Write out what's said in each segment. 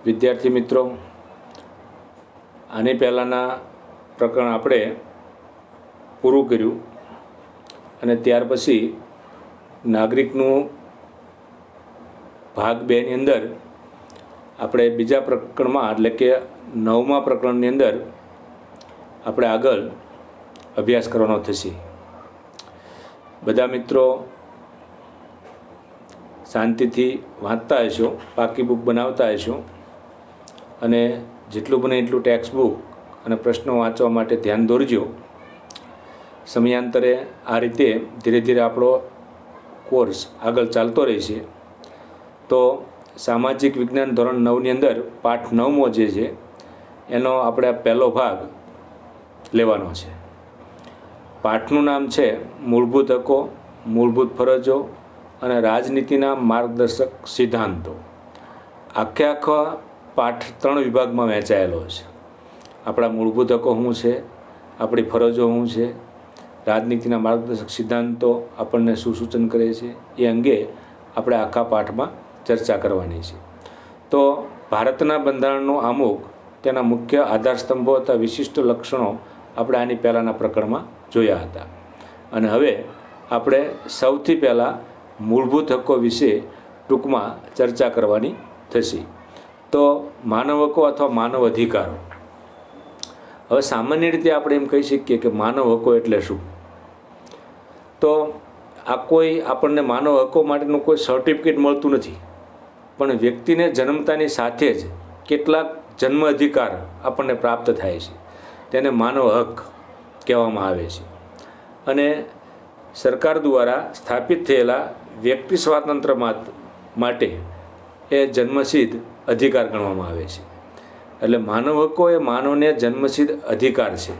વિદ્યાર્થી મિત્રો, આની પહેલાંના પ્રકરણ આપણે પૂરું કર્યું અને ત્યાર પછી નાગરિકનું ભાગ 2 ની અંદર આપણે બીજા પ્રકરણમાં એટલે કે 9મા પ્રકરણની અંદર આપણે આગળ અભ્યાસ કરવાનો થશે. બધા મિત્રો શાંતિથી વાંચતા હશો, પાકી બુક બનાવતા હશો અને જેટલું બને એટલું ટેક્સ્ટ બુક અને પ્રશ્નો વાંચવા માટે ધ્યાન દોરજો. સમયાંતરે આ રીતે ધીરે ધીરે આપણો કોર્સ આગળ ચાલતો રહેશે. તો સામાજિક વિજ્ઞાન ધોરણ 9ની અંદર પાઠ 9મો જે છે એનો આપણે પહેલો ભાગ લેવાનો છે. પાઠનું નામ છે મૂળભૂત હકો, મૂળભૂત ફરજો અને રાજનીતિના માર્ગદર્શક સિદ્ધાંતો. આખા પાઠ 3 વિભાગમાં વહેંચાયેલો છે. આપણા મૂળભૂત હકો શું છે, આપણી ફરજો શું છે, રાજનીતિના માર્ગદર્શક સિદ્ધાંતો આપણને શું સૂચન કરે છે, એ અંગે આપણે આખા પાઠમાં ચર્ચા કરવાની છે. તો ભારતના બંધારણનું આમુખ, તેના મુખ્ય આધારસ્તંભો તથા વિશિષ્ટ લક્ષણો આપણે આની પહેલાંના પ્રકરણમાં જોયા હતા. અને હવે આપણે સૌથી પહેલાં મૂળભૂત હકો વિશે ટૂંકમાં ચર્ચા કરવાની થશે. તો માનવ હકો અથવા માનવ અધિકારો. હવે સામાન્ય રીતે આપણે એમ કહી શકીએ કે માનવ હકો એટલે શું? તો આ કોઈ આપણને માનવ હકો માટેનું કોઈ સર્ટિફિકેટ મળતું નથી, પણ વ્યક્તિને જન્મતાની સાથે જ કેટલાક જન્મ અધિકાર આપણને પ્રાપ્ત થાય છે. તેને માનવ હક કહેવામાં આવે છે. અને સરકાર દ્વારા સ્થાપિત થયેલા વ્યક્તિ સ્વાતંત્ર્ય માટે એ જન્મસિદ્ધ અધિકાર ગણવામાં આવે છે. એટલે માનવ હકો એ માનવને જન્મસિદ્ધ અધિકાર છે.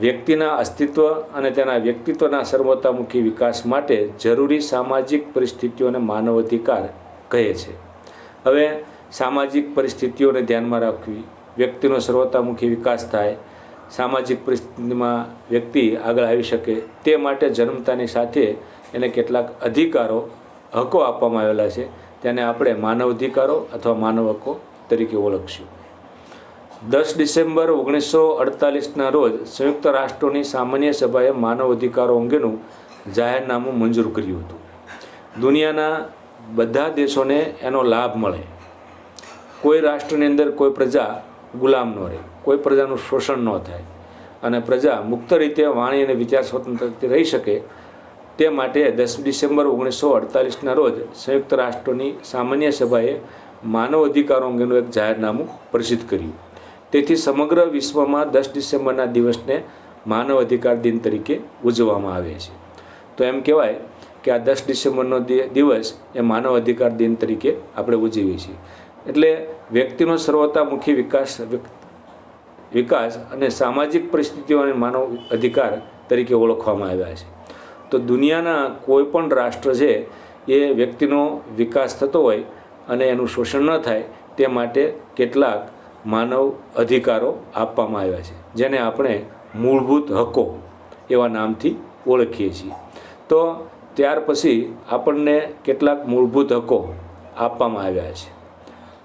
વ્યક્તિના અસ્તિત્વ અને તેના વ્યક્તિત્વના સર્વતોમુખી વિકાસ માટે જરૂરી સામાજિક પરિસ્થિતિઓને માનવ અધિકાર કહે છે. હવે સામાજિક પરિસ્થિતિઓને ધ્યાનમાં રાખવી, વ્યક્તિનો સર્વતોમુખી વિકાસ થાય, સામાજિક પરિસ્થિતિમાં વ્યક્તિ આગળ આવી શકે તે માટે જન્મતાની સાથે એને કેટલાક અધિકારો, હકો આપવામાં આવેલા છે. તેને આપણે માનવ અધિકારો અથવા માનવ હકો તરીકે ઓળખશું. 10 ડિસેમ્બર 1948ના રોજ સંયુક્ત રાષ્ટ્રોની સામાન્ય સભાએ માનવ અધિકારો અંગેનું જાહેરનામું મંજૂર કર્યું હતું. દુનિયાના બધા દેશોને એનો લાભ મળે, કોઈ રાષ્ટ્રની અંદર કોઈ પ્રજા ગુલામ ન રહે, કોઈ પ્રજાનું શોષણ ન થાય અને પ્રજા મુક્ત રીતે વાણી અને વિચાર સ્વતંત્રથી રહી શકે તે માટે 10 ડિસેમ્બર 1948ના રોજ સંયુક્ત રાષ્ટ્રોની સામાન્ય સભાએ માનવ અધિકારો અંગેનું એક જાહેરનામું પ્રસિદ્ધ કર્યું. તેથી સમગ્ર વિશ્વમાં 10 ડિસેમ્બરના દિવસને માનવ અધિકાર દિન તરીકે ઉજવવામાં આવે છે. તો એમ કહેવાય કે આ 10 ડિસેમ્બરનો દિવસ એ માનવ અધિકાર દિન તરીકે આપણે ઉજવીએ છીએ. એટલે વ્યક્તિનો સર્વતોમુખી વિકાસ અને સામાજિક પરિસ્થિતિઓને માનવ અધિકાર તરીકે ઓળખવામાં આવ્યા છે. તો દુનિયાના કોઈ પણ રાષ્ટ્ર છે એ વ્યક્તિનો વિકાસ થતો હોય અને એનું શોષણ ન થાય તે માટે કેટલાક માનવ અધિકારો આપવામાં આવ્યા છે, જેને આપણે મૂળભૂત હકો એવા નામથી ઓળખીએ છીએ. તો ત્યાર પછી આપણને કેટલાક મૂળભૂત હકો આપવામાં આવ્યા છે.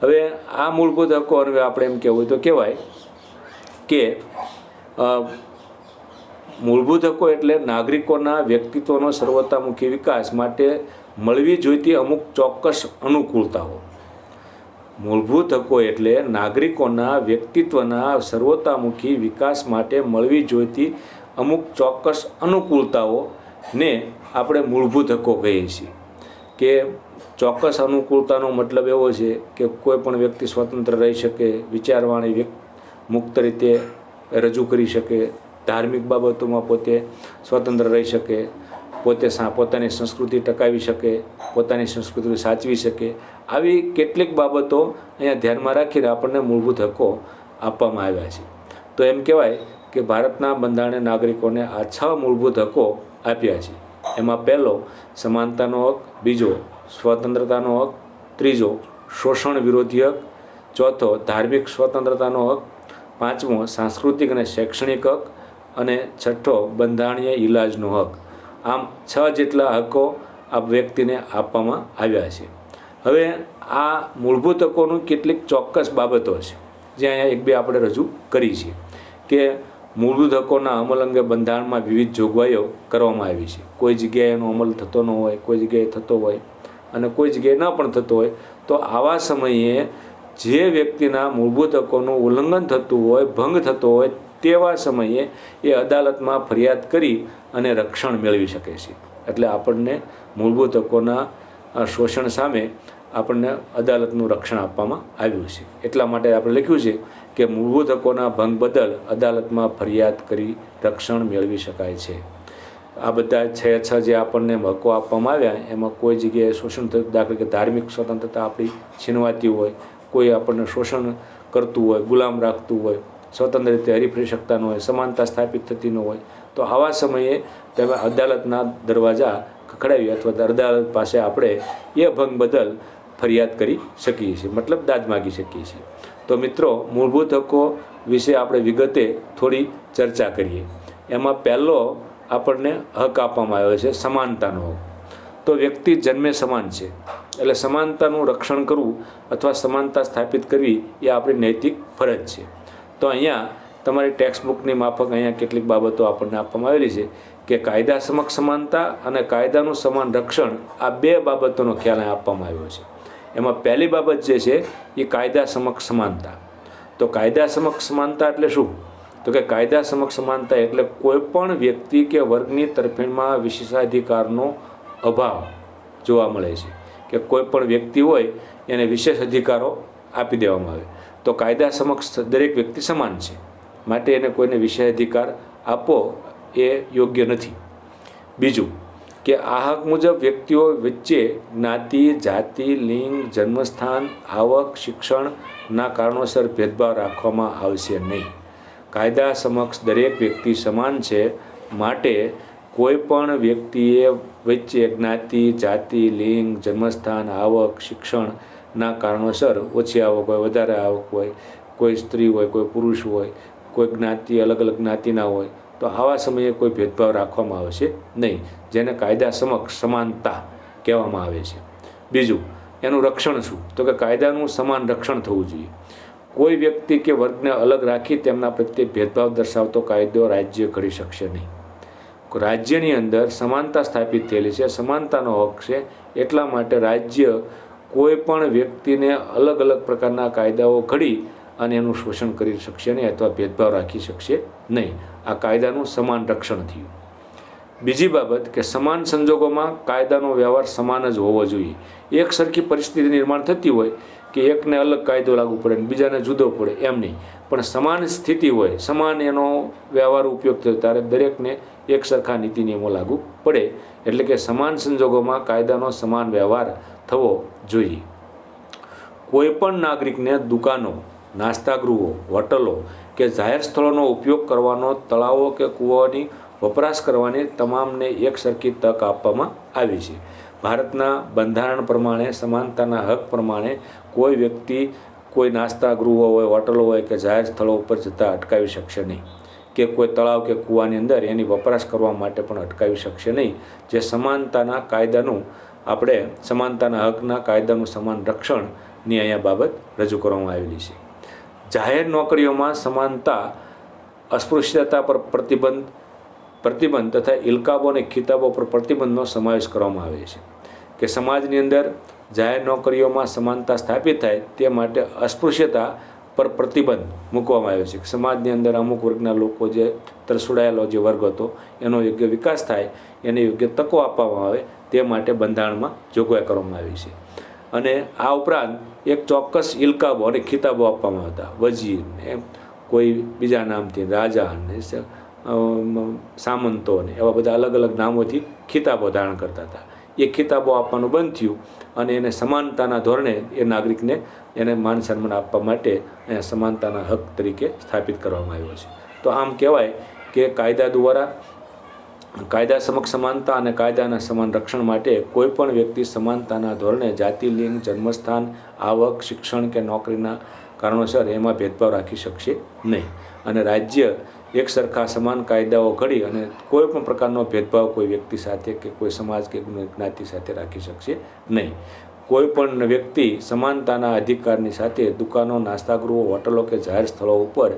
હવે આ મૂળભૂત હકો અને આપણે એમ કહેવું તો કહેવાય કે મૂળભૂત હકો એટલે નાગરિકોના વ્યક્તિત્વનો સર્વતોમુખી વિકાસ માટે મળવી જોઈતી અમુક ચોક્કસ અનુકૂળતાઓ. મૂળભૂત હકો એટલે નાગરિકોના વ્યક્તિત્વના સર્વતોમુખી વિકાસ માટે મળવી જોઈતી અમુક ચોક્કસ અનુકૂળતાઓને આપણે મૂળભૂત હકો કહીએ છીએ. કે ચોક્કસ અનુકૂળતાનો મતલબ એવો છે કે કોઈ પણ વ્યક્તિ સ્વતંત્ર રહી શકે, વિચારવાણી મુક્ત રીતે રજૂ કરી શકે, ધાર્મિક બાબતોમાં પોતે સ્વતંત્ર રહી શકે, પોતાની સંસ્કૃતિ ટકાવી શકે, પોતાની સંસ્કૃતિ સાચવી શકે. આવી કેટલીક બાબતો અહીંયા ધ્યાનમાં રાખીને આપણને મૂળભૂત હકો આપવામાં આવ્યા છે. તો એમ કહેવાય કે ભારતના બંધારણે નાગરિકોને આ 6 મૂળભૂત હકો આપ્યા છે. એમાં પહેલો સમાનતાનો હક, બીજો સ્વતંત્રતાનો હક, ત્રીજો શોષણ વિરોધી હક, ચોથો ધાર્મિક સ્વતંત્રતાનો હક, પાંચમો સાંસ્કૃતિક અને શૈક્ષણિક હક અને છઠ્ઠો બંધારણીય ઇલાજનો હક. આમ 6 જેટલા હકો આ વ્યક્તિને આપવામાં આવ્યા છે. હવે આ મૂળભૂત હકોનું કેટલીક ચોક્કસ બાબતો છે જે અહીંયા એક બે આપણે રજૂ કરી છે કે મૂળભૂત હકોના અમલ અંગે બંધારણમાં વિવિધ જોગવાઈઓ કરવામાં આવી છે. કોઈ જગ્યાએ એનો અમલ થતો ન હોય, કોઈ જગ્યાએ થતો હોય અને કોઈ જગ્યાએ ન પણ થતો હોય, તો આવા સમયે જે વ્યક્તિના મૂળભૂત હકોનું ઉલ્લંઘન થતું હોય, ભંગ થતો હોય, તેવા સમયે એ અદાલતમાં ફરિયાદ કરી અને રક્ષણ મેળવી શકે છે. એટલે આપણને મૂળભૂત હકોના શોષણ સામે આપણને અદાલતનું રક્ષણ આપવામાં આવ્યું છે. એટલા માટે આપણે લખ્યું છે કે મૂળભૂત હકોના ભંગ બદલ અદાલતમાં ફરિયાદ કરી રક્ષણ મેળવી શકાય છે. આ બધા 6 જે આપણને હકો આપવામાં આવ્યા એમાં કોઈ જગ્યાએ શોષણ થતું, દાખલા કે ધાર્મિક સ્વતંત્રતા આપણી છીનવાતી હોય, કોઈ આપણને શોષણ કરતું હોય, ગુલામ રાખતું હોય, સ્વતંત્ર રીતે હરીફરી શકતા ન હોય, સમાનતા સ્થાપિત થતી ન હોય, તો આવા સમયે તમે અદાલતના દરવાજા ખખડાવી અથવા અદાલત પાસે આપણે એ ભંગ બદલ ફરિયાદ કરી શકીએ છીએ, મતલબ દાદ માગી શકીએ છીએ. તો મિત્રો, મૂળભૂત હકો વિશે આપણે વિગતે થોડી ચર્ચા કરીએ. એમાં પહેલો આપણને હક આપવામાં આવ્યો છે સમાનતાનો હક. તો વ્યક્તિ જન્મે સમાન છે, એટલે સમાનતાનું રક્ષણ કરવું અથવા સમાનતા સ્થાપિત કરવી એ આપણી નૈતિક ફરજ છે. તો અહીંયા તમારી ટેક્સ્ટ બુકની માફક અહીંયા કેટલીક બાબતો આપણને આપવામાં આવેલી છે કે કાયદા સમક્ષ સમાનતા અને કાયદાનું સમાન રક્ષણ, આ બે બાબતોનો ખ્યાલ અહીં આપવામાં આવ્યો છે. એમાં પહેલી બાબત જે છે એ કાયદા સમક્ષ સમાનતા. તો કાયદા સમક્ષ સમાનતા એટલે શું? તો કે કાયદા સમક્ષ સમાનતા એટલે કોઈ પણ વ્યક્તિ કે વર્ગની તરફેણમાં વિશેષાધિકારનો અભાવ જોવા મળે છે, કે કોઈ પણ વ્યક્તિ હોય એને વિશેષ અધિકારો આપી દેવામાં આવે. તો કાયદા સમક્ષ દરેક વ્યક્તિ સમાન છે, માટે એને કોઈને વિશેષ અધિકાર આપવો એ યોગ્ય નથી. બીજું કે આ હક મુજબ વ્યક્તિઓ વચ્ચે જ્ઞાતિ, જાતિ, લિંગ, જન્મસ્થાન, આવક, શિક્ષણના કારણોસર ભેદભાવ રાખવામાં આવશે નહીં. કાયદા સમક્ષ દરેક વ્યક્તિ સમાન છે, માટે કોઈ પણ વ્યક્તિએ વચ્ચે જ્ઞાતિ, જાતિ, લિંગ, જન્મસ્થાન, આવક, શિક્ષણના કારણોસર ઓછી આવક હોય, વધારે આવક હોય, કોઈ સ્ત્રી હોય, કોઈ પુરુષ હોય, કોઈ જ્ઞાતિ અલગ અલગ જ્ઞાતિના હોય, તો આવા સમયે કોઈ ભેદભાવ રાખવામાં આવશે નહીં, જેને કાયદા સમક્ષ સમાનતા કહેવામાં આવે છે. બીજું, એનું રક્ષણ શું? તો કે કાયદાનું સમાન રક્ષણ થવું જોઈએ. કોઈ વ્યક્તિ કે વર્ગને અલગ રાખી તેમના પ્રત્યે ભેદભાવ દર્શાવતો કાયદો રાજ્ય ઘડી શકશે નહીં. રાજ્યની અંદર સમાનતા સ્થાપિત થયેલી છે, સમાનતાનો હક છે, એટલા માટે રાજ્ય કોઈ પણ વ્યક્તિને અલગ અલગ પ્રકારના કાયદાઓ ઘડી અને એનું શોષણ કરી શકશે નહીં અથવા ભેદભાવ રાખી શકશે નહીં. આ કાયદાનું સમાન રક્ષણ થયું. બીજી બાબત કે સમાન સંજોગોમાં કાયદાનો વ્યવહાર સમાન જ હોવો જોઈએ. એક સરખી પરિસ્થિતિ નિર્માણ થતી હોય કે એકને અલગ કાયદો લાગુ પડે ને બીજાને જુદો પડે, એમ નહીં, પણ સમાન સ્થિતિ હોય, સમાન એનો વ્યવહાર ઉપયોગ થયો, ત્યારે દરેકને એક સરખા નીતિ નિયમો લાગુ પડે. એટલે કે સમાન સંજોગોમાં કાયદાનો સમાન વ્યવહાર થવો જોઈએ. કોઈ પણ નાગરિકને દુકાનો, નાસ્તાગૃહો, હોટલો કે જાહેર સ્થળોનો ઉપયોગ કરવાનો, તળાવો કે કૂવાની વપરાશ કરવાની તમામને એક સરખી તક આપવામાં આવી છે. ભારતના બંધારણ પ્રમાણે સમાનતાના હક પ્રમાણે કોઈ વ્યક્તિ કોઈ નાસ્તાગૃહો હોય, હોટલો હોય કે જાહેર સ્થળો ઉપર જતાં અટકાવી શકશે નહીં, કે કોઈ તળાવ કે કૂવાની અંદર એની વપરાશ કરવા માટે પણ અટકાવી શકશે નહીં. જે સમાનતાના કાયદાનું આપણે સમાનતાના હકના કાયદાનું સમાન રક્ષણની અહીંયા બાબત રજૂ કરવામાં આવેલી છે. જાહેર નોકરીઓમાં સમાનતા, અસ્પૃશ્યતા પર પ્રતિબંધ તથા ઇલકાબો અને ખિતાબો પર પ્રતિબંધનો સમાવેશ કરવામાં આવે છે. કે સમાજની અંદર જાહેર નોકરીઓમાં સમાનતા સ્થાપિત થાય તે માટે અસ્પૃશ્યતા પર પ્રતિબંધ મૂકવામાં આવ્યો છે. સમાજની અંદર અમુક વર્ગના લોકો જે તરસોડાયેલો જે વર્ગ હતો એનો યોગ્ય વિકાસ થાય, એને યોગ્ય તકો આપવામાં આવે, તે માટે બંધારણમાં જોગવાઈ કરવામાં આવી છે. અને આ ઉપરાંત એક ચોક્કસ ઇલકાબો અને ખિતાબો આપવામાં આવતા. વજીર ને કોઈ બીજા નામથી, રાજા ને સામંતો ને એવા બધા અલગ અલગ નામોથી ખિતાબો ધારણ કરતા હતા. એ ખિતાબો આપવાનું બંધ થયું અને એને સમાનતાના ધોરણે એ નાગરિકને એને માન સન્માન આપવા માટે અહીંયા સમાનતાના હક તરીકે સ્થાપિત કરવામાં આવ્યો છે. તો આમ કહેવાય કે કાયદા દ્વારા કાયદા સમક્ષ સમાનતા અને કાયદાના સમાન રક્ષણ માટે કોઈ પણ વ્યક્તિ સમાનતાના ધોરણે જાતિ, લિંગ, જન્મસ્થાન, આવક, શિક્ષણ કે નોકરીના કારણોસર એમાં ભેદભાવ રાખી શકશે નહીં. અને રાજ્ય એક સરખા સમાન કાયદાઓ ઘડી અને કોઈ પણ પ્રકારનો ભેદભાવ કોઈ વ્યક્તિ સાથે કે કોઈ સમાજ કે જ્ઞાતિ સાથે રાખી શકશે નહીં. કોઈ પણ વ્યક્તિ સમાનતાના અધિકારની સાથે દુકાનો, નાસ્તાગૃહો, હોટલો કે જાહેર સ્થળો ઉપર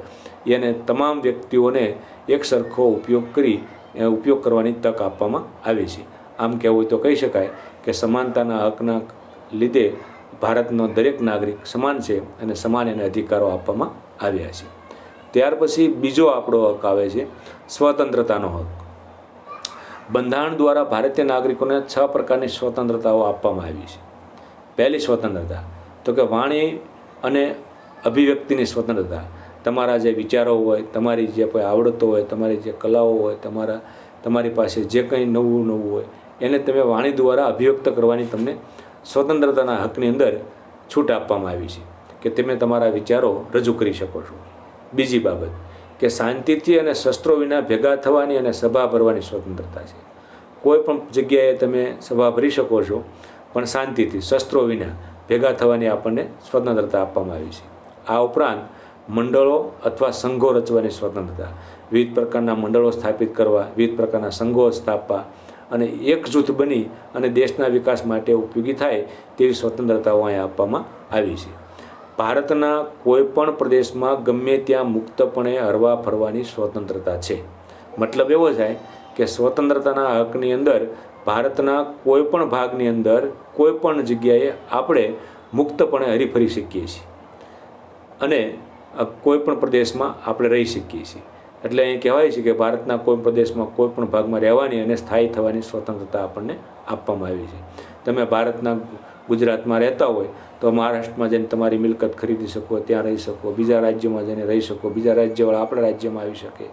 એને તમામ વ્યક્તિઓને એક સરખો ઉપયોગ કરવાની તક આપવામાં આવી છે. આમ કહેવું હોય તો કહી શકાય કે સમાનતાના હકના લીધે ભારતનો દરેક નાગરિક સમાન છે અને સમાન એને અધિકારો આપવામાં આવ્યા છે. ત્યાર પછી બીજો આપણો હક આવે છે સ્વતંત્રતાનો હક. બંધારણ દ્વારા ભારતીય નાગરિકોને 6 પ્રકારની સ્વતંત્રતાઓ આપવામાં આવી છે. પહેલી સ્વતંત્રતા તો કે વાણી અને અભિવ્યક્તિની સ્વતંત્રતા. તમારા જે વિચારો હોય, તમારી જે કોઈ આવડતો હોય, તમારી જે કલાઓ હોય, તમારી પાસે જે કંઈ નવું હોય એને તમે વાણી દ્વારા અભિવ્યક્ત કરવાની તમને સ્વતંત્રતાના હકની અંદર છૂટ આપવામાં આવી છે કે તમે તમારા વિચારો રજૂ કરી શકો છો. બીજી બાબત કે શાંતિથી અને શસ્ત્રો વિના ભેગા થવાની અને સભા ભરવાની સ્વતંત્રતા છે. કોઈ પણ જગ્યાએ તમે સભા ભરી શકો છો, પણ શાંતિથી શસ્ત્રો વિના ભેગા થવાની આપણને સ્વતંત્રતા આપવામાં આવી છે. આ ઉપરાંત મંડળો અથવા સંઘો રચવાની સ્વતંત્રતા, વિવિધ પ્રકારના મંડળો સ્થાપિત કરવા, વિવિધ પ્રકારના સંઘો સ્થાપવા અને એક જૂથ બની અને દેશના વિકાસ માટે ઉપયોગી થાય તેવી સ્વતંત્રતાઓ અહીં આપવામાં આવી છે. ભારતના કોઈપણ પ્રદેશમાં ગમે ત્યાં મુક્તપણે હરવા ફરવાની સ્વતંત્રતા છે. મતલબ એવો થાય કે સ્વતંત્રતાના હકની અંદર ભારતના કોઈપણ ભાગની અંદર કોઈપણ જગ્યાએ આપણે મુક્તપણે હરીફરી શકીએ છીએ અને કોઈપણ પ્રદેશમાં આપણે રહી શકીએ છીએ. એટલે અહીં કહેવાય છે કે ભારતના કોઈ પ્રદેશમાં કોઈ પણ ભાગમાં રહેવાની અને સ્થાયી થવાની સ્વતંત્રતા આપણને આપવામાં આવી છે. તમે ભારતના ગુજરાતમાં રહેતા હોય તો મહારાષ્ટ્રમાં જઈને તમારી મિલકત ખરીદી શકો, ત્યાં રહી શકો, બીજા રાજ્યમાં જઈને રહી શકો, બીજા રાજ્યવાળા આપણા રાજ્યમાં આવી શકે.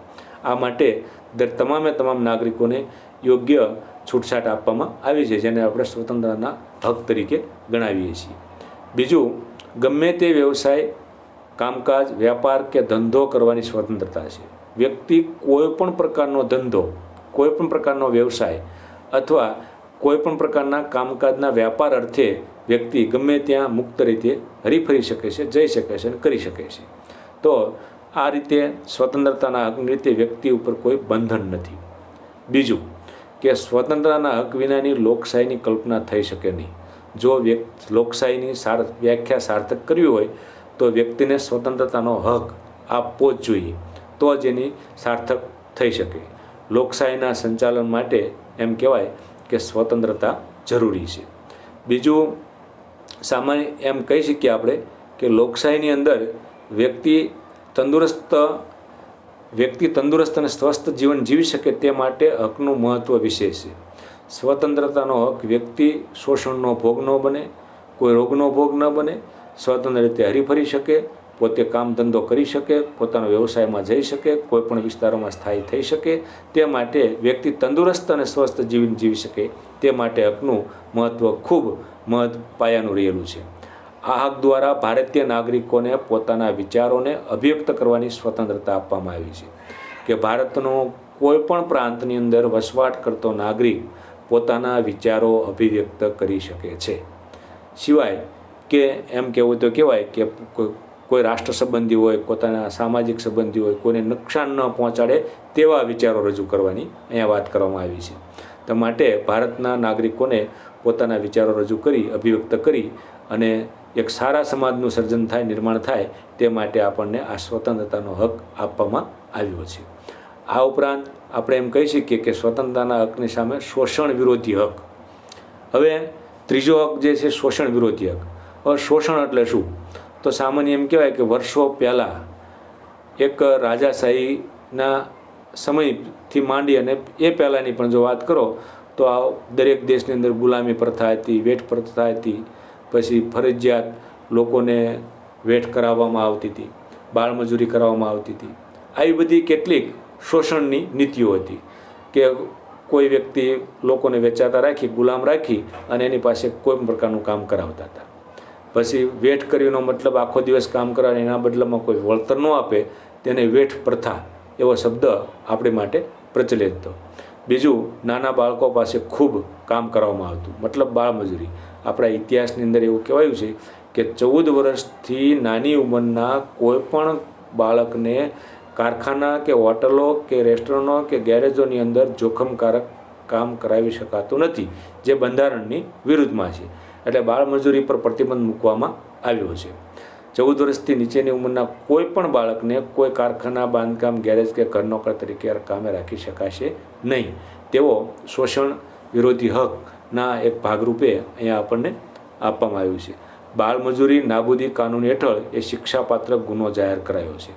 આ માટે તમામ નાગરિકોને યોગ્ય છૂટછાટ આપવામાં આવી છે, જેને આપણે સ્વતંત્રતાના હક તરીકે ગણાવીએ છીએ. બીજું, ગમે તે વ્યવસાય, કામકાજ, વ્યાપાર કે ધંધો કરવાની સ્વતંત્રતા છે. વ્યક્તિ કોઈ પણ પ્રકારનો ધંધો, કોઈ પણ પ્રકારનો વ્યવસાય અથવા કોઈ પણ પ્રકારના કામકાજના વ્યાપાર અર્થે વ્યક્તિ ગમે ત્યાં મુક્ત રીતે હરીફરી શકે છે, જઈ શકે છે અને કરી શકે છે. તો આ રીતે સ્વતંત્રતાના હકની રીતે વ્યક્તિ ઉપર કોઈ બંધન નથી. બીજું કે સ્વતંત્રતાના હક વિનાની લોકશાહીની કલ્પના થઈ શકે નહીં. જો લોકશાહીની વ્યાખ્યા સાર્થક કરવી હોય તો વ્યક્તિને સ્વતંત્રતાનો હક આપવો જ જોઈએ, તો જ એની સાર્થક થઈ શકે. લોકશાહીના સંચાલન માટે એમ કહેવાય કે સ્વતંત્રતા જરૂરી છે. બીજું, સામાન્ય એમ કહી શકીએ આપણે કે લોકશાહીની અંદર વ્યક્તિ તંદુરસ્ત અને સ્વસ્થ જીવન જીવી શકે તે માટે હકનું મહત્ત્વ વિશેષ છે. સ્વતંત્રતાનો હક વ્યક્તિ શોષણનો ભોગ ન બને, કોઈ રોગનો ભોગ ન બને, સ્વતંત્ર રીતે હરીફરી શકે, પોતે કામ ધંધો કરી શકે, પોતાના વ્યવસાયમાં જઈ શકે, કોઈપણ વિસ્તારોમાં સ્થાયી થઈ શકે. તે માટે વ્યક્તિ તંદુરસ્ત અને સ્વસ્થ જીવન જીવી શકે તે માટે હકનું મહત્ત્વ ખૂબ પાયાનું રહેલું છે. આ હક દ્વારા ભારતીય નાગરિકોને પોતાના વિચારોને અભિવ્યક્ત કરવાની સ્વતંત્રતા આપવામાં આવી છે કે ભારતનો કોઈપણ પ્રાંતની અંદર વસવાટ કરતો નાગરિક પોતાના વિચારો અભિવ્યક્ત કરી શકે છે. સિવાય કે એમ કહેવું તો કહેવાય કે કોઈ રાષ્ટ્ર સંબંધી હોય, પોતાના સામાજિક સંબંધી હોય, કોઈને નુકસાન ન પહોંચાડે તેવા વિચારો રજૂ કરવાની અહીંયા વાત કરવામાં આવી છે. તો માટે ભારતના નાગરિકોને પોતાના વિચારો રજૂ કરી, અભિવ્યક્ત કરી અને એક સારા સમાજનું સર્જન થાય, નિર્માણ થાય તે માટે આપણને આ સ્વતંત્રતાનો હક આપવામાં આવ્યો છે. આ ઉપરાંત આપણે એમ કહી શકીએ કે સ્વતંત્રતાના હકની સામે શોષણ વિરોધી હક. હવે ત્રીજો હક જે છે શોષણ વિરોધી હક. હવે શોષણ એટલે શું? તો સામાન્ય એમ કહેવાય કે વર્ષો પહેલાં એક રાજાશાહીના સમયથી માંડી અને એ પહેલાંની પણ જો વાત કરો તો આ દરેક દેશની અંદર ગુલામી પ્રથા હતી, વેઠ પ્રથા હતી, પછી ફરજિયાત લોકોને વેઠ કરાવવામાં આવતી હતી, બાળમજૂરી કરાવવામાં આવતી હતી. આવી બધી કેટલીક શોષણની નીતિઓ હતી કે કોઈ વ્યક્તિ લોકોને વેચાતા રાખી, ગુલામ રાખી અને એની પાસે કોઈ પણ પ્રકારનું કામ કરાવતા હતા. પછી વેઠ કર્યુંનો મતલબ આખો દિવસ કામ કરાવે, એના બદલામાં કોઈ વળતર ન આપે તેને વેઠ પ્રથા એવો શબ્દ આપણી માટે પ્રચલિત હતો. બીજું, નાના બાળકો પાસે ખૂબ કામ કરવામાં આવતું, મતલબ બાળમજૂરી. આપણા ઇતિહાસની અંદર એવું કહેવાયું છે કે 14 વર્ષથી નાની ઉંમરના કોઈ પણ બાળકને કારખાના કે હોટલો કે રેસ્ટોરન્ટો કે ગેરેજોની અંદર જોખમકારક કામ કરાવી શકાતું નથી, જે બંધારણની વિરુદ્ધમાં છે. એટલે બાળમજૂરી પર પ્રતિબંધ મૂકવામાં આવ્યો છે. 14 વર્ષથી નીચેની ઉંમરના કોઈ પણ બાળકને કોઈ કારખાના, બાંધકામ, ગેરેજ કે ઘર નોકર તરીકે કામે રાખી શકાશે નહીં. તેવો શોષણ વિરોધી હકના એક ભાગરૂપે અહીંયા આપણને આપવામાં આવ્યું છે. બાળમજૂરી નાબૂદી કાનૂન હેઠળ એ શિક્ષાપાત્ર ગુનો જાહેર કરાયો છે.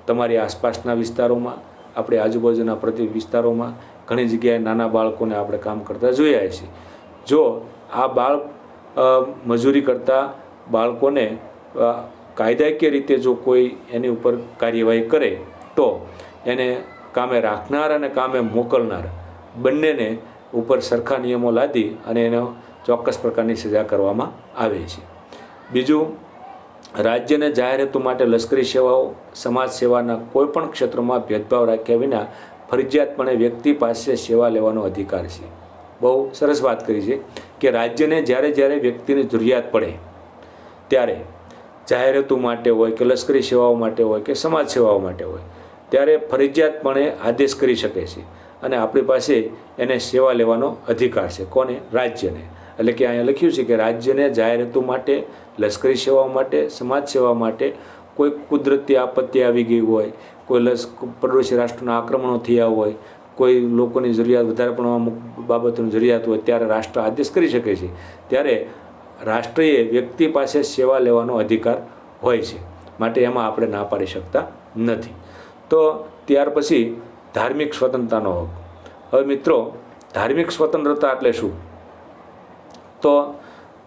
તમારી આસપાસના વિસ્તારોમાં, આપણે આજુબાજુના પ્રતિ વિસ્તારોમાં ઘણી જગ્યાએ નાના બાળકોને આપણે કામ કરતા જોયા છીએ. જો આ બાળ મજૂરી કરતા બાળકોને કાયદાકીય રીતે જો કોઈ એની ઉપર કાર્યવાહી કરે તો એને કામે રાખનાર અને કામે મોકલનાર બંનેને ઉપર સરખા નિયમો લાદી અને એનો ચોક્કસ પ્રકારની સજા કરવામાં આવે છે. બીજું, રાજ્યને જાહેર હેતુ માટે લશ્કરી સેવાઓ, સમાજ સેવાના કોઈપણ ક્ષેત્રમાં ભેદભાવ રાખ્યા વિના ફરજિયાતપણે વ્યક્તિ પાસે સેવા લેવાનો અધિકાર છે. બહુ સરસ વાત કરી છે કે રાજ્યને જ્યારે વ્યક્તિની જરૂરિયાત પડે ત્યારે જાહેર હેતુ માટે હોય કે લશ્કરી સેવાઓ માટે હોય કે સમાજ સેવાઓ માટે હોય ત્યારે ફરજિયાતપણે આદેશ કરી શકે છે અને આપણી પાસે એને સેવા લેવાનો અધિકાર છે. કોને? રાજ્યને. એટલે કે અહીંયા લખ્યું છે કે રાજ્યને જાહેર હેતુ માટે, લશ્કરી સેવાઓ માટે, સમાજ સેવા માટે કોઈ કુદરતી આપત્તિ આવી ગઈ હોય, કોઈ પડોશી રાષ્ટ્રના આક્રમણો થયા હોય, કોઈ લોકોની જરૂરિયાત વધારે પણ અમુક બાબતોની જરૂરિયાત હોય ત્યારે રાષ્ટ્ર આદેશ કરી શકે છે. ત્યારે રાષ્ટ્રએ વ્યક્તિ પાસે સેવા લેવાનો અધિકાર હોય છે. માટે એમાં આપણે ના પાડી શકતા નથી. તો ત્યાર પછી ધાર્મિક સ્વતંત્રતાનો હક. હવે મિત્રો, ધાર્મિક સ્વતંત્રતા એટલે શું? તો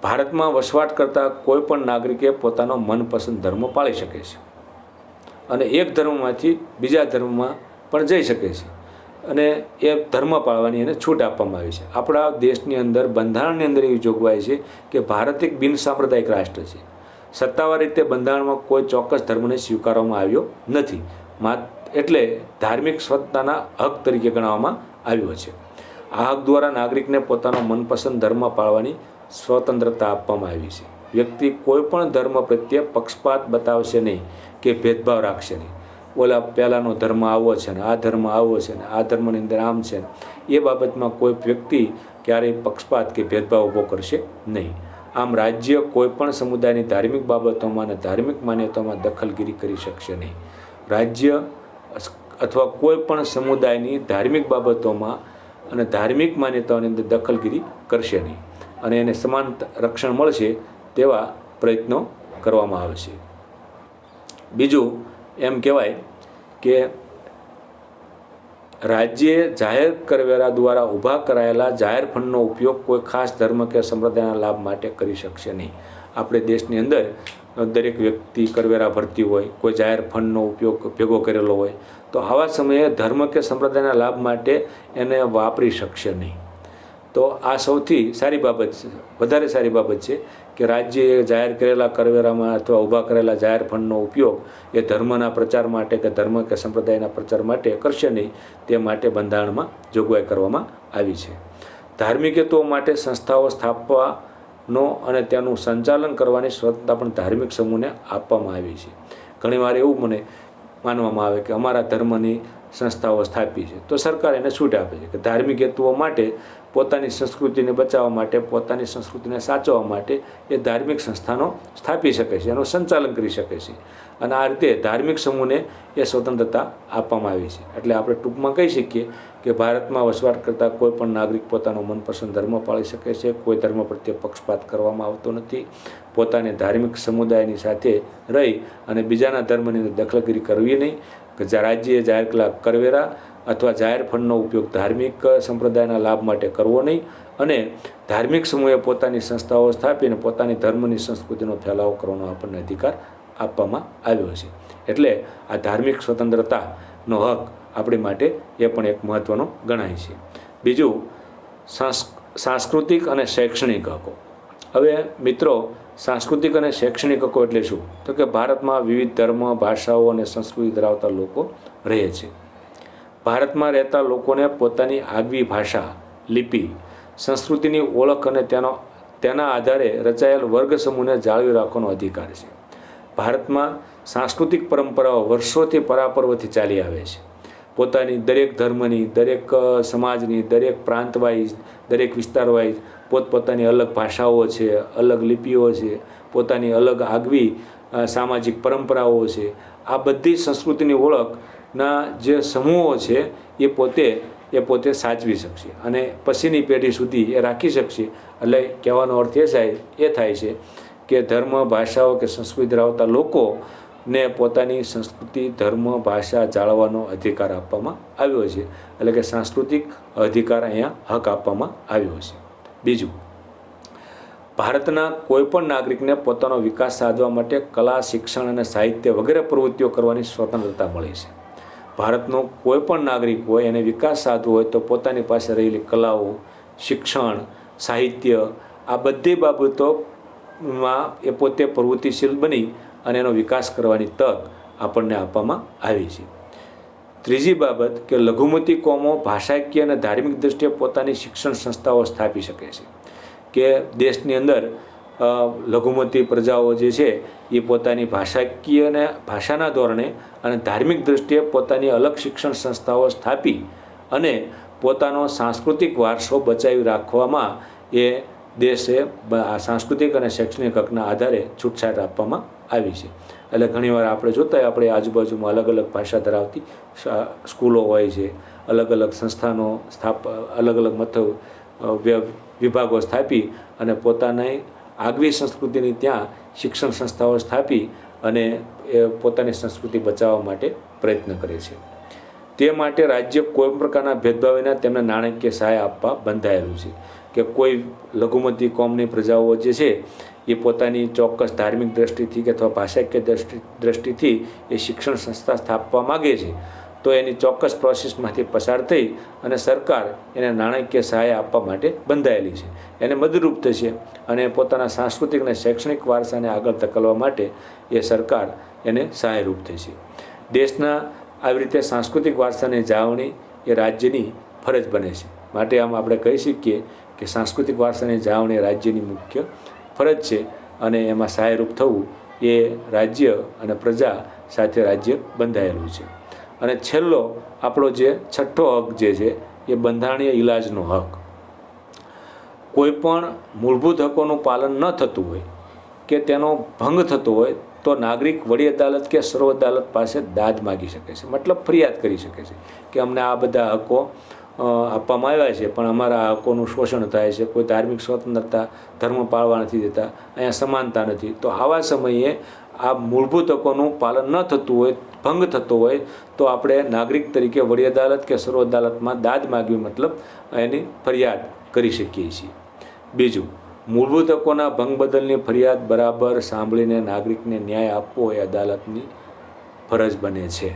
ભારતમાં વસવાટ કરતા કોઈ પણ નાગરિકે પોતાનો મનપસંદ ધર્મ પાળી શકે છે અને એક ધર્મમાંથી બીજા ધર્મમાં પણ જઈ શકે છે અને એ ધર્મ પાળવાની એને છૂટ આપવામાં આવી છે. આપણા દેશની અંદર બંધારણની અંદર એવી જોગવાઈ છે કે ભારત એક બિન સાંપ્રદાયિક રાષ્ટ્ર છે. સત્તાવાર રીતે બંધારણમાં કોઈ ચોક્કસ ધર્મને સ્વીકારવામાં આવ્યો નથી. એટલે ધાર્મિક સ્વતંત્રતાના હક તરીકે ગણવામાં આવ્યો છે. આ હક દ્વારા નાગરિકને પોતાનો મનપસંદ ધર્મ પાળવાની સ્વતંત્રતા આપવામાં આવી છે. વ્યક્તિ કોઈ પણ ધર્મ પ્રત્યે પક્ષપાત બતાવશે નહીં કે ભેદભાવ રાખશે નહીં. ઓલા પહેલાંનો ધર્મ આવો છે ને આ ધર્મ આવો છે ને આ ધર્મની અંદર આમ છે ને એ બાબતમાં કોઈ વ્યક્તિ ક્યારેય પક્ષપાત કે ભેદભાવ ઊભો કરશે નહીં. આમ રાજ્ય કોઈ પણ સમુદાયની ધાર્મિક બાબતોમાં અને ધાર્મિક માન્યતાઓમાં દખલગીરી કરી શકશે નહીં. રાજ્ય અથવા કોઈ પણ સમુદાયની ધાર્મિક બાબતોમાં અને ધાર્મિક માન્યતાઓની અંદર દખલગીરી કરશે નહીં અને એને સમાન રક્ષણ મળશે તેવા પ્રયત્નો કરવામાં આવશે. બીજું એમ કહેવાય કે રાજ્યે જાહેર કરવેરા દ્વારા ઊભા કરાયેલા જાહેર ફંડનો ઉપયોગ કોઈ ખાસ ધર્મ કે સંપ્રદાયના લાભ માટે કરી શકશે નહીં. આપણે દેશની અંદર દરેક વ્યક્તિ કરવેરા ભરતી હોય, કોઈ જાહેર ફંડનો ઉપયોગ ભેગો કરેલો હોય તો આવા સમયે ધર્મ કે સંપ્રદાયના લાભ માટે એને વાપરી શકશે નહીં. તો આ સૌથી સારી બાબત છે, વધારે સારી બાબત છે કે રાજ્યએ જાહેર કરેલા કરવેરામાં અથવા ઊભા કરેલા જાહેર ફંડનો ઉપયોગ એ ધર્મના પ્રચાર માટે કે ધર્મ કે સંપ્રદાયના પ્રચાર માટે કરશે નહીં તે માટે બંધારણમાં જોગવાઈ કરવામાં આવી છે. ધાર્મિક હેતુઓ માટે સંસ્થાઓ સ્થાપવાનો અને તેનું સંચાલન કરવાની સ્વતંત્રતા પણ ધાર્મિક સમૂહને આપવામાં આવી છે. ઘણીવાર એવું મને માનવામાં આવે કે અમારા ધર્મની સંસ્થાઓ સ્થાપી છે તો સરકાર એને છૂટ આપે છે કે ધાર્મિક હેતુઓ માટે પોતાની સંસ્કૃતિને બચાવવા માટે, પોતાની સંસ્કૃતિને સાચવવા માટે એ ધાર્મિક સંસ્થાનો સ્થાપી શકે છે, એનું સંચાલન કરી શકે છે અને આ રીતે ધાર્મિક સમૂહને એ સ્વતંત્રતા આપવામાં આવી છે. એટલે આપણે ટૂંકમાં કહી શકીએ કે ભારતમાં વસવાટ કરતા કોઈ પણ નાગરિક પોતાનો મનપસંદ ધર્મ પાળી શકે છે. કોઈ ધર્મ પ્રત્યે પક્ષપાત કરવામાં આવતો નથી. પોતાને ધાર્મિક સમુદાયની સાથે રહી અને બીજાના ધર્મની અંદર દખલગીરી કરવી નહીં. રાજ્યએ જાહેર કરેલા કરવેરા અથવા જાહેર ફંડનો ઉપયોગ ધાર્મિક સંપ્રદાયના લાભ માટે કરવો નહીં અને ધાર્મિક સમૂહે પોતાની સંસ્થાઓ સ્થાપીને પોતાની ધર્મની સંસ્કૃતિનો ફેલાવો કરવાનો આપણને અધિકાર આપવામાં આવ્યો છે. એટલે આ ધાર્મિક સ્વતંત્રતાનો હક આપણી માટે એ પણ એક મહત્ત્વનો ગણાય છે. બીજું, સાંસ્કૃતિક અને શૈક્ષણિક હકો. હવે મિત્રો, સાંસ્કૃતિક અને શૈક્ષણિક હકો એટલે શું? તો કે ભારતમાં વિવિધ ધર્મ, ભાષાઓ અને સંસ્કૃતિ ધરાવતા લોકો રહે છે. ભારતમાં રહેતા લોકોને પોતાની આગવી ભાષા, લિપિ, સંસ્કૃતિની ઓળખ અને તેના આધારે રચાયેલ વર્ગ સમૂહને જાળવી રાખવાનો અધિકાર છે. ભારતમાં સાંસ્કૃતિક પરંપરાઓ વર્ષોથી પરાપર્વથી ચાલી આવે છે. પોતાની દરેક ધર્મની, દરેક સમાજની, દરેક પ્રાંત વાઇઝ, દરેક વિસ્તાર વાઇઝ પોતપોતાની અલગ ભાષાઓ છે, અલગ લિપિઓ છે, પોતાની અલગ આગવી સામાજિક પરંપરાઓ છે. આ બધી સંસ્કૃતિની ઓળખના જે સમૂહો છે એ પોતે સાચવી શકશે અને પછીની પેઢી સુધી એ રાખી શકશે. એટલે કહેવાનો અર્થ એ થાય છે કે ધર્મ, ભાષાઓ કે સંસ્કૃતિ ધરાવતા લોકોને પોતાની સંસ્કૃતિ, ધર્મ, ભાષા જાળવવાનો અધિકાર આપવામાં આવ્યો છે. એટલે કે સાંસ્કૃતિક અધિકાર અહીંયા હક આપવામાં આવ્યો છે. બીજું, ભારતના કોઈપણ નાગરિકને પોતાનો વિકાસ સાધવા માટે કલા, શિક્ષણ અને સાહિત્ય વગેરે પ્રવૃત્તિઓ કરવાની સ્વતંત્રતા મળી છે. ભારતનો કોઈ પણ નાગરિક હોય એને વિકાસ સાધવો હોય તો પોતાની પાસે રહેલી કલાઓ, શિક્ષણ, સાહિત્ય આ બધી બાબતોમાં એ પોતે પ્રવૃત્તિશીલ બની અને એનો વિકાસ કરવાની તક આપણને આપવામાં આવી છે. ત્રીજી બાબત કે લઘુમતી કોમો ભાષાકીય અને ધાર્મિક દૃષ્ટિએ પોતાની શિક્ષણ સંસ્થાઓ સ્થાપી શકે છે. કે દેશની અંદર લઘુમતી પ્રજાઓ જે છે એ પોતાની ભાષાકીય અને ભાષાના ધોરણે અને ધાર્મિક દૃષ્ટિએ પોતાની અલગ શિક્ષણ સંસ્થાઓ સ્થાપી અને પોતાનો સાંસ્કૃતિક વારસો બચાવી રાખવામાં એ દેશે સાંસ્કૃતિક અને શૈક્ષણિક હકના આધારે છૂટછાટ આપવામાં આવી છે. એટલે ઘણીવાર આપણે જોતા હોય આપણે આજુબાજુમાં અલગ અલગ ભાષા ધરાવતી સ્કૂલો હોય છે, અલગ અલગ સંસ્થાનો અલગ અલગ વિભાગો સ્થાપી અને પોતાની આગવી સંસ્કૃતિની ત્યાં શિક્ષણ સંસ્થાઓ સ્થાપી અને એ પોતાની સંસ્કૃતિ બચાવવા માટે પ્રયત્ન કરે છે. તે માટે રાજ્ય કોઈ પ્રકારના ભેદભાવ વિના તેમને નાણાકીય સહાય આપવા બંધાયેલું છે. કે કોઈ લઘુમતી કોમની પ્રજાઓ જે છે એ પોતાની ચોક્કસ ધાર્મિક દ્રષ્ટિથી કે અથવા ભાષાકીય દ્રષ્ટિથી એ શિક્ષણ સંસ્થા સ્થાપવા માગે છે તો એની ચોક્કસ પ્રોસેસમાંથી પસાર થઈ અને સરકાર એને નાણાકીય સહાય આપવા માટે બંધાયેલી છે. એને મદદરૂપ થશે અને પોતાના સાંસ્કૃતિક અને શૈક્ષણિક વારસાને આગળ ધકેલવા માટે એ સરકાર એને સહાયરૂપ થશે. દેશના આવી રીતે સાંસ્કૃતિક વારસાની જાળવણી એ રાજ્યની ફરજ બને છે. માટે આમ આપણે કહી શકીએ કે સાંસ્કૃતિક વારસાની જાળવણી રાજ્યની મુખ્ય ફરજ છે અને એમાં સહાયરૂપ થવું એ રાજ્ય અને પ્રજા સાથે રાજ્ય બંધાયેલું છે. અને છેલ્લો આપણો જે છઠ્ઠો હક જે છે એ બંધારણીય ઇલાજનો હક. કોઈ પણ મૂળભૂત હકોનું પાલન ન થતું હોય કે તેનો ભંગ થતો હોય તો નાગરિક વડી અદાલત કે સર્વ અદાલત પાસે દાદ માગી શકે છે, મતલબ ફરિયાદ કરી શકે છે કે અમને આ બધા હકો આપવામાં આવ્યા છે પણ અમારા હકોનું શોષણ થાય છે, કોઈ ધાર્મિક સ્વતંત્રતા, ધર્મ પાળવા નથી દેતા, અહીંયા સમાનતા નથી. તો આવા સમયે આ મૂળભૂત હકોનું પાલન ન થતું હોય, ભંગ થતો હોય તો આપણે નાગરિક તરીકે વડી અદાલત કે સર્વ અદાલતમાં દાદ માગવી મતલબ એની ફરિયાદ કરી શકીએ છીએ. બીજું, મૂળભૂત હકોના ભંગ બદલની ફરિયાદ બરાબર સાંભળીને નાગરિકને ન્યાય આપવો એ અદાલતની ફરજ બને છે.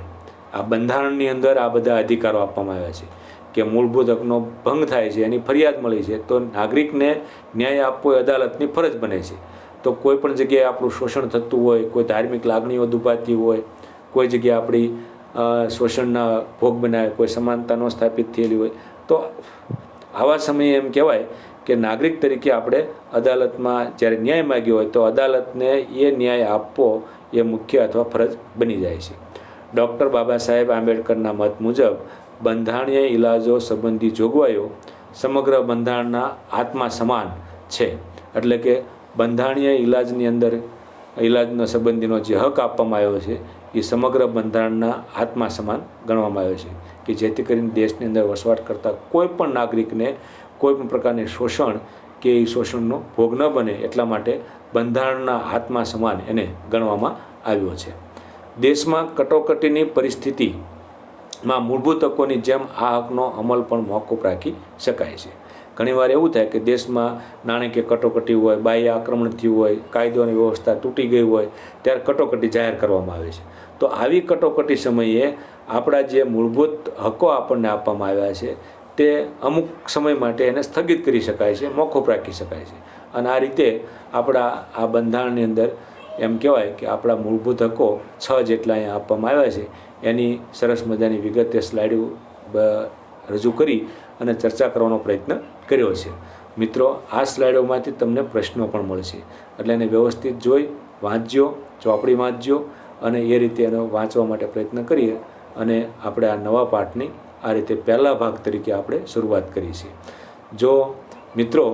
આ બંધારણની અંદર આ બધા અધિકારો આપવામાં આવ્યા છે કે મૂળભૂત હકનો ભંગ થાય છે, એની ફરિયાદ મળી છે તો નાગરિકને ન્યાય આપવો એ અદાલતની ફરજ બને છે. તો કોઈ પણ જગ્યાએ આપણું શોષણ થતું હોય, કોઈ ધાર્મિક લાગણીઓ દુભાતી હોય, કોઈ જગ્યાએ આપણી શોષણના ભોગ બનાવે, કોઈ સમાનતા ન સ્થાપિત થયેલી હોય તો આવા સમયે એમ કહેવાય કે નાગરિક તરીકે આપણે અદાલતમાં જ્યારે ન્યાય માગ્યો હોય તો અદાલતને એ ન્યાય આપવો એ મુખ્ય અથવા ફરજ બની જાય છે. ડૉક્ટર બાબા સાહેબ આંબેડકરના મત મુજબ બંધારણીય ઇલાજો સંબંધી જોગવાઈઓ સમગ્ર બંધારણના આત્મા સમાન છે. એટલે કે બંધારણીય ઇલાજની અંદર ઇલાજનો સંબંધીનો જે હક આપવામાં આવ્યો છે એ સમગ્ર બંધારણના આત્મા સમાન ગણવામાં આવ્યો છે કે જેથી કરીને દેશની અંદર વસવાટ કરતા કોઈ પણ નાગરિકને કોઈ પણ પ્રકારની શોષણ કે એ શોષણનો ભોગ ન બને એટલા માટે બંધારણના આત્મા સમાન એને ગણવામાં આવ્યો છે. દેશમાં કટોકટીની પરિસ્થિતિમાં મૂળભૂત હકોની જેમ આ હકનો અમલ પણ મોકૂફ રાખી શકાય છે. ઘણીવાર એવું થાય કે દેશમાં નાણાકીય કટોકટી હોય, બાહ્ય આક્રમણ થયું હોય, કાયદોની વ્યવસ્થા તૂટી ગઈ હોય ત્યારે કટોકટી જાહેર કરવામાં આવે છે. તો આવી કટોકટી સમયે આપણા જે મૂળભૂત હકો આપણને આપવામાં આવ્યા છે તે અમુક સમય માટે એને સ્થગિત કરી શકાય છે, મોકૂફ રાખી શકાય છે. અને આ રીતે આપણા આ બંધારણની અંદર એમ કહેવાય કે આપણા મૂળભૂત હકો 6 જેટલા અહીંયા આપવામાં આવ્યા છે. એની સરસ મજાની વિગતે સ્લાઇડો રજૂ કરી અને ચર્ચા કરવાનો પ્રયત્ન કર્યો છે. મિત્રો, આ સ્લાઇડોમાંથી તમને પ્રશ્નો પણ મળશે એટલે એને વ્યવસ્થિત જોઈ વાંચજો, ચોપડી વાંચજો અને એ રીતે એનો વાંચવા માટે પ્રયત્ન કરીએ અને આપણે આ નવા પાઠની આ રીતે પહેલા ભાગ તરીકે આપણે શરૂઆત કરી છે. જો મિત્રો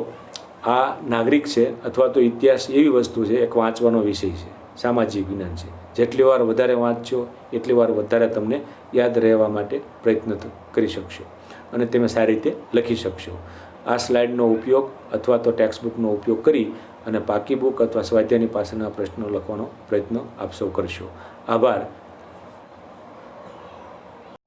આ નાગરિક છે અથવા તો ઇતિહાસ એવી વસ્તુ છે, એક વાંચવાનો વિષય છે, સામાજિક વિજ્ઞાન છે. જેટલી વાર વધારે વાંચશો એટલી વાર વધારે તમને યાદ રહેવા માટે પ્રયત્ન કરી શકશો અને તમે સારી રીતે લખી શકશો. આ સ્લાઇડનો ઉપયોગ અથવા તો ટેક્સ્ટ બુકનો ઉપયોગ કરી અને પાકી બુક અથવા સ્વાધ્યાયની પાસેના પ્રશ્નો લખવાનો પ્રયત્ન આપ સૌ કરશો. આભાર.